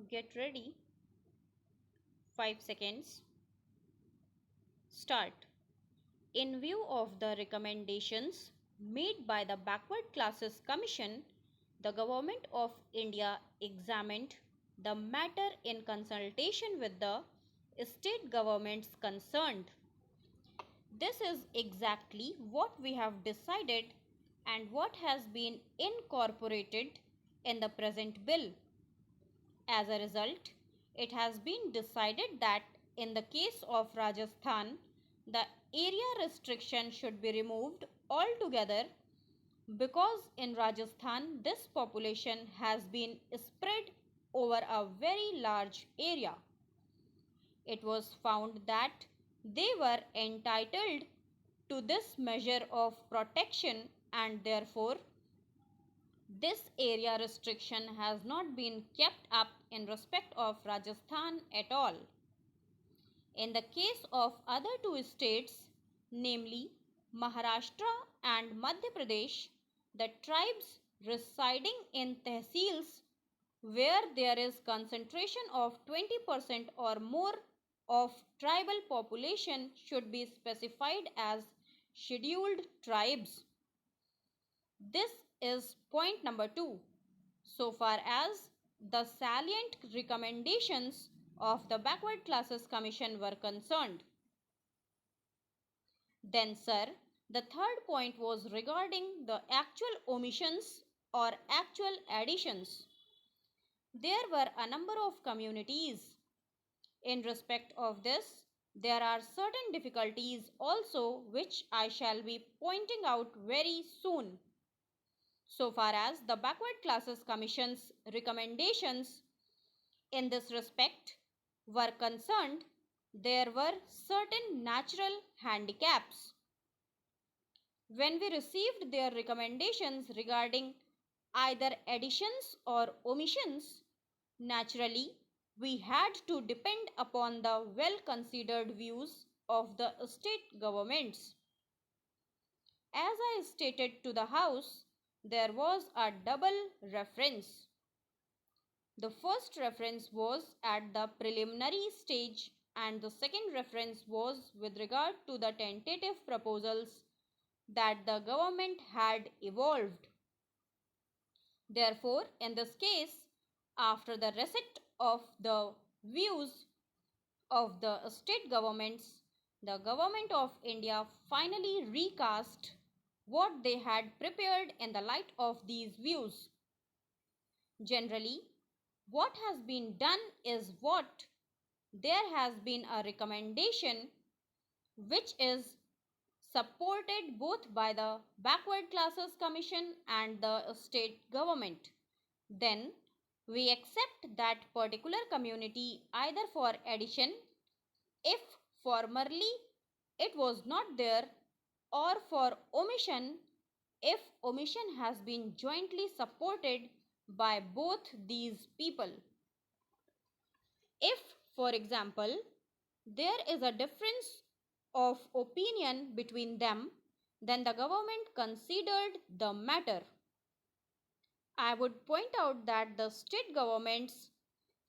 Get ready. 5 seconds. Start. In view of the recommendations made by the Backward Classes Commission, the Government of India examined the matter in consultation with the state governments concerned. This is exactly what we have decided and what has been incorporated in the present bill. As a result, it has been decided that in the case of Rajasthan, the area restriction should be removed altogether because in Rajasthan this population has been spread over a very large area. It was found that they were entitled to this measure of protection and therefore this area restriction has not been kept up in respect of Rajasthan at all. In the case of other two states, namely Maharashtra and Madhya Pradesh, the tribes residing in tehsils where there is concentration of 20% or more of tribal population should be specified as scheduled tribes. This is point number 2. So far as the salient recommendations of the Backward Classes Commission were concerned. Then, sir, the third point was regarding the actual omissions or actual additions. There were a number of communities. In respect of this, there are certain difficulties also which I shall be pointing out very soon. So far as the Backward Classes Commission's recommendations in this respect were concerned, there were certain natural handicaps. When we received their recommendations regarding either additions or omissions, naturally we had to depend upon the well considered views of the state governments. As I stated to the House, there was a double reference. The first reference was at the preliminary stage and the second reference was with regard to the tentative proposals that the government had evolved. Therefore, in this case, after the receipt of the views of the state governments, the Government of India finally recast what they had prepared in the light of these views. Generally, what has been done is what there has been a recommendation which is supported both by the Backward Classes Commission and the state government. Then we accept that particular community either for addition if formerly it was not there or for omission if omission has been jointly supported by both these people. If, for example, there is a difference of opinion between them, then the government considered the matter. I would point out that the state governments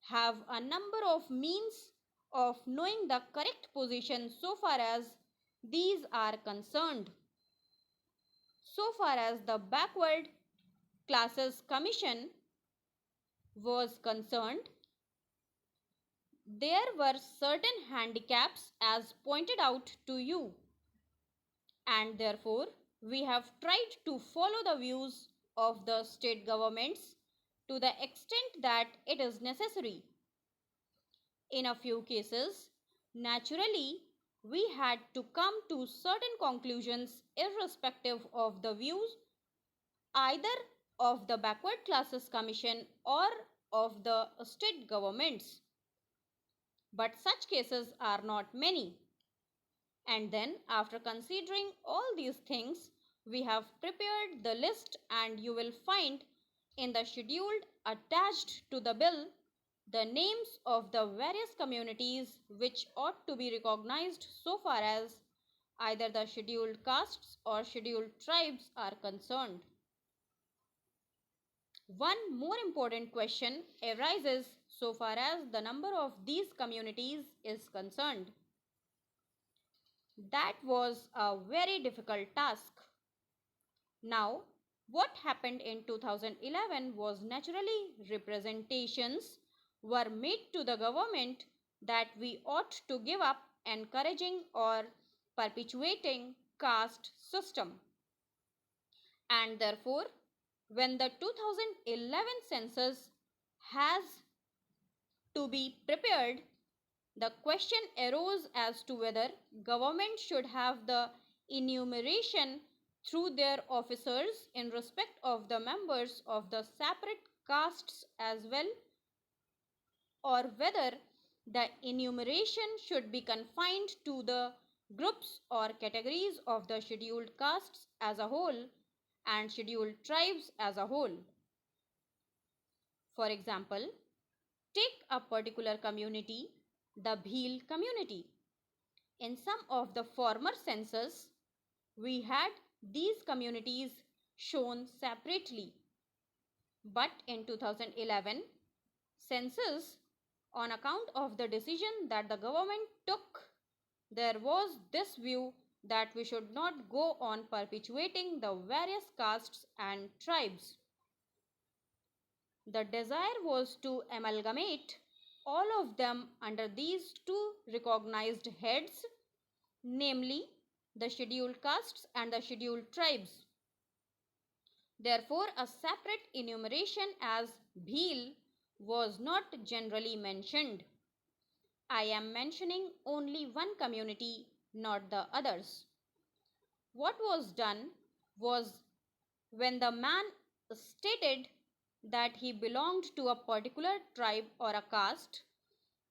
have a number of means of knowing the correct position so far as these are concerned. So far as the Backward Classes Commission was concerned, there were certain handicaps as pointed out to you, and therefore we have tried to follow the views of the state governments to the extent that it is necessary. In a few cases, naturally, we had to come to certain conclusions irrespective of the views either of the Backward Classes Commission or of the state governments. But such cases are not many. And then after considering all these things, we have prepared the list and you will find in the schedule attached to the bill the names of the various communities which ought to be recognized so far as either the scheduled castes or scheduled tribes are concerned. One more important question arises so far as the number of these communities is concerned. That was a very difficult task. Now, what happened in 2011 was naturally representations were made to the government that we ought to give up encouraging or perpetuating caste system. And therefore, when the 2011 census has to be prepared, the question arose as to whether government should have the enumeration through their officers in respect of the members of the separate castes as well, or whether the enumeration should be confined to the groups or categories of the scheduled castes as a whole and scheduled tribes as a whole. For example, take a particular community, the Bhil community. In some of the former census, we had these communities shown separately. But in 2011 census, on account of the decision that the government took, there was this view that we should not go on perpetuating the various castes and tribes. The desire was to amalgamate all of them under these two recognized heads, namely the scheduled castes and the scheduled tribes. Therefore, a separate enumeration as Bhil was not generally mentioned. I am mentioning only one community, not the others. What was done was, when the man stated that he belonged to a particular tribe or a caste,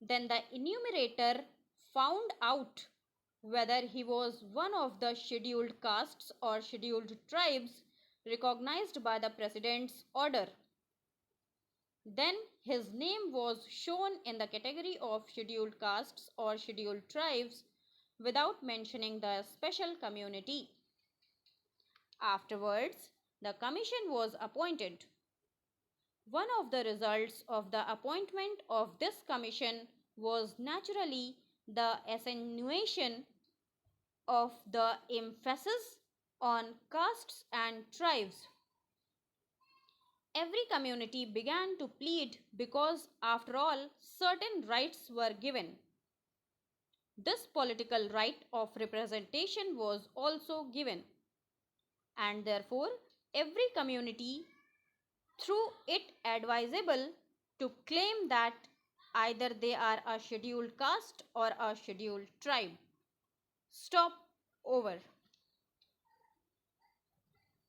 then the enumerator found out whether he was one of the scheduled castes or scheduled tribes recognized by the president's order. Then his name was shown in the category of scheduled castes or scheduled tribes without mentioning the special community. Afterwards, the commission was appointed. One of the results of the appointment of this commission was naturally the attenuation of the emphasis on castes and tribes. Every community began to plead because, after all, certain rights were given. This political right of representation was also given, and therefore every community threw it advisable to claim that either they are a scheduled caste or a scheduled tribe. Stop. Over.